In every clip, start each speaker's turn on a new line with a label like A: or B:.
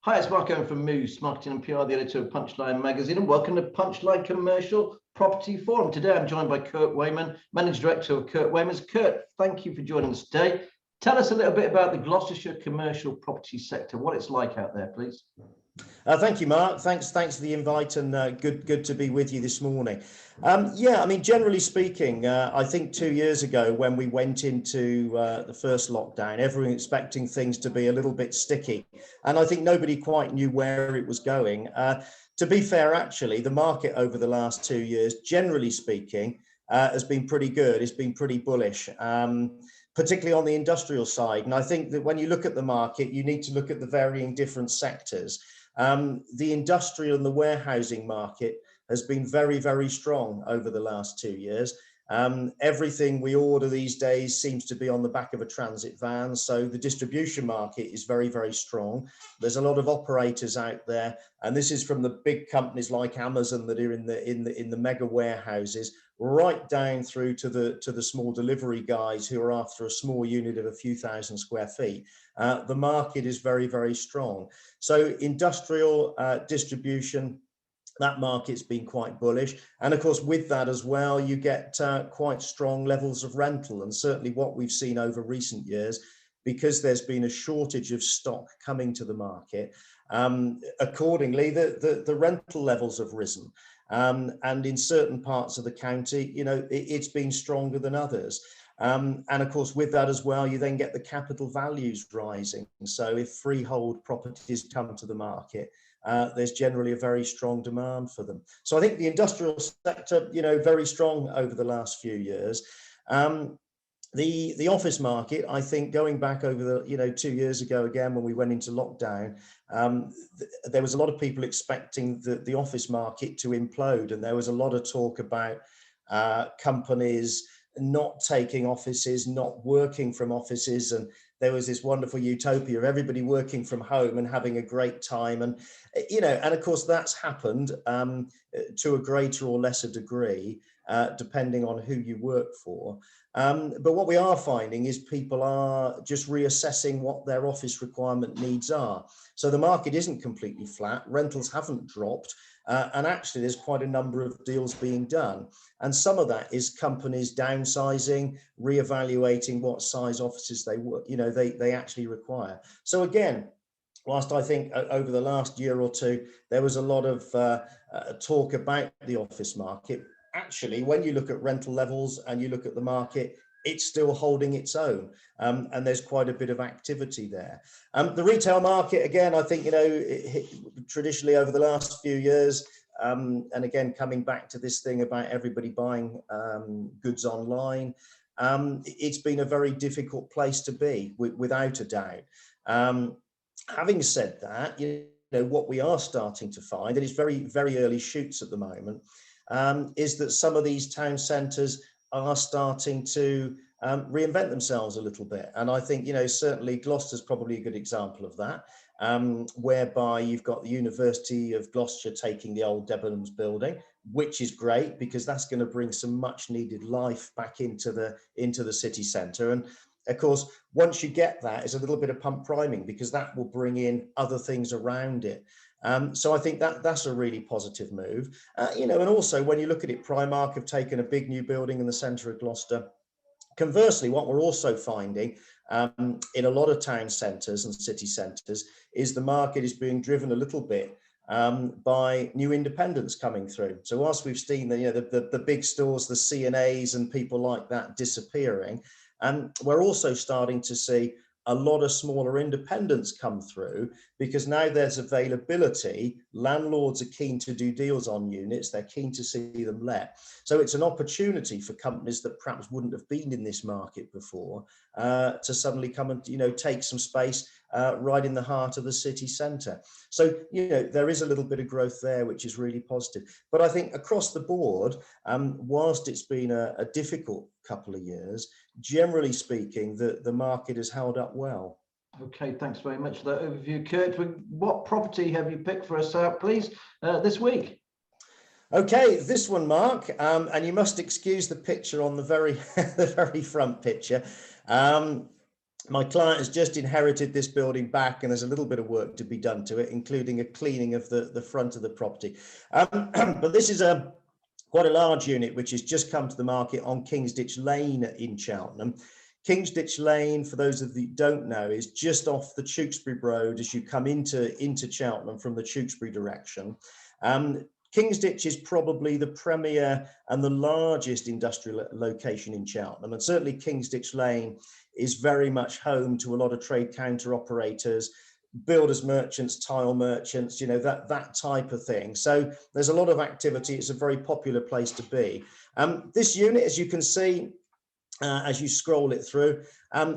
A: Hi, it's Mark Owen from Moose, Marketing and PR, the editor of Punchline Magazine, and welcome to Punchline Commercial Property Forum. Today I'm joined by Kurt Wyman, Managing Director of Kurt Wyman's. Kurt, thank you for joining us today. Tell us a little bit about the Gloucestershire commercial property sector, what it's like out there, please.
B: Thank you, Mark. Thanks for the invite, and good to be with you this morning. Generally speaking, I think 2 years ago when we went into the first lockdown, everyone expecting things to be a little bit sticky, and I think nobody quite knew where it was going. To be fair, actually, the market over the last 2 years, generally speaking, has been pretty good. It's been pretty bullish. Particularly on the industrial side. And I think that when you look at the market, you need to look at the varying different sectors. The industrial and the warehousing market has been very, very strong over the last 2 years. Everything we order these days seems to be on the back of a transit van. So the distribution market is very, very strong. There's a lot of operators out there, and this is from the big companies like Amazon that are in the mega warehouses, right down through to the small delivery guys who are after a small unit of a few thousand square feet. The market is very, very strong. So industrial distribution, that market's been quite bullish. And of course, with that as well, you get quite strong levels of rental. And certainly what we've seen over recent years, because there's been a shortage of stock coming to the market, accordingly, the rental levels have risen. And in certain parts of the county, it's been stronger than others. And of course, with that as well, you then get the capital values rising. So if freehold properties come to the market, there's generally a very strong demand for them. So I think the industrial sector, very strong over the last few years. The office market, I think, going back over the 2 years ago again when we went into lockdown, there was a lot of people expecting the office market to implode, and there was a lot of talk about companies not taking offices, not working from offices, and there was this wonderful utopia of everybody working from home and having a great time. And and of course that's happened to a greater or lesser degree, depending on who you work for. But what we are finding is people are just reassessing what their office requirement needs are. So the market isn't completely flat, rentals haven't dropped, and actually there's quite a number of deals being done. And some of that is companies downsizing, reevaluating what size offices they actually require. So again, whilst I think over the last year or two, there was a lot of talk about the office market, actually, when you look at rental levels and you look at the market, it's still holding its own, and there's quite a bit of activity there. The retail market, again, I think, traditionally over the last few years, and again, coming back to this thing about everybody buying goods online, it's been a very difficult place to be, without a doubt. Having said that, what we are starting to find, and it's very, very early shoots at the moment, is that some of these town centres are starting to reinvent themselves a little bit. And I think, certainly Gloucester's probably a good example of that, whereby you've got the University of Gloucestershire taking the old Debenhams building, which is great because that's going to bring some much needed life back into the city centre. And of course, once you get that, it's a little bit of pump priming because that will bring in other things around it. So I think that's a really positive move. And also when you look at it, Primark have taken a big new building in the centre of Gloucester. Conversely, what we're also finding in a lot of town centres and city centres is the market is being driven a little bit by new independents coming through. So whilst we've seen the big stores, the C&As and people like that disappearing, we're also starting to see a lot of smaller independents come through because now there's availability. Landlords are keen to do deals on units. They're keen to see them let. So it's an opportunity for companies that perhaps wouldn't have been in this market before to suddenly come and, take some space right in the heart of the city centre. So, there is a little bit of growth there, which is really positive. But I think across the board, whilst it's been a difficult couple of years, generally speaking, the market has held up well.
A: Okay, thanks very much for that overview, Kurt. What property have you picked for us out, please, this week?
B: Okay, this one, Mark, and you must excuse the picture on the very, the very front picture. My client has just inherited this building back, and there's a little bit of work to be done to it, including a cleaning of the front of the property. But this is quite a large unit which has just come to the market on Kingsditch Lane in Cheltenham. Kingsditch Lane, for those of you who don't know, is just off the Tewkesbury Road as you come into Cheltenham from the Tewkesbury direction. Kingsditch is probably the premier and the largest industrial location in Cheltenham, and certainly Kingsditch Lane is very much home to a lot of trade counter operators, builders merchants, tile merchants, you know, that type of thing. So there's a lot of activity. It's a very popular place to be. This unit, as you can see, as you scroll it through,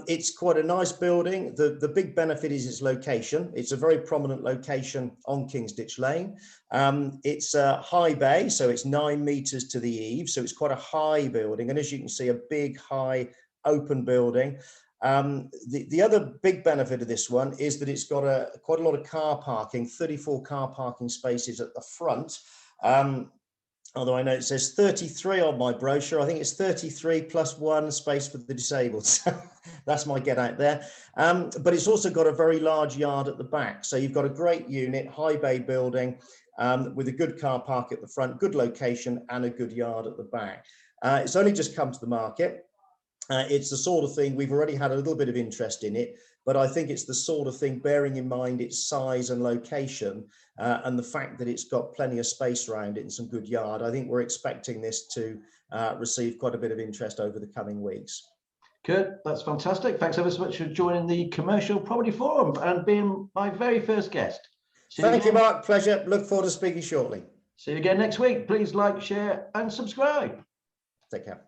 B: it's quite a nice building. The big benefit is its location. It's a very prominent location on Kingsditch Lane. It's a high bay, so it's 9 meters to the eave, so it's quite a high building, and as you can see, a big high open building. The other big benefit of this one is that it's got quite a lot of car parking, 34 car parking spaces at the front. Although I know it says 33 on my brochure, I think it's 33 plus 1 space for the disabled. So that's my get out there. But it's also got a very large yard at the back. So you've got a great unit, high bay building with a good car park at the front, good location and a good yard at the back. It's only just come to the market. It's the sort of thing, we've already had a little bit of interest in it, but I think it's the sort of thing, bearing in mind its size and location and the fact that it's got plenty of space around it and some good yard, I think we're expecting this to receive quite a bit of interest over the coming weeks.
A: Kurt, that's fantastic. Thanks ever so much for joining the Commercial Property Forum and being my very first guest.
B: Thank you, Mark. Pleasure. Look forward to speaking shortly.
A: See you again next week. Please like, share and subscribe.
B: Take care.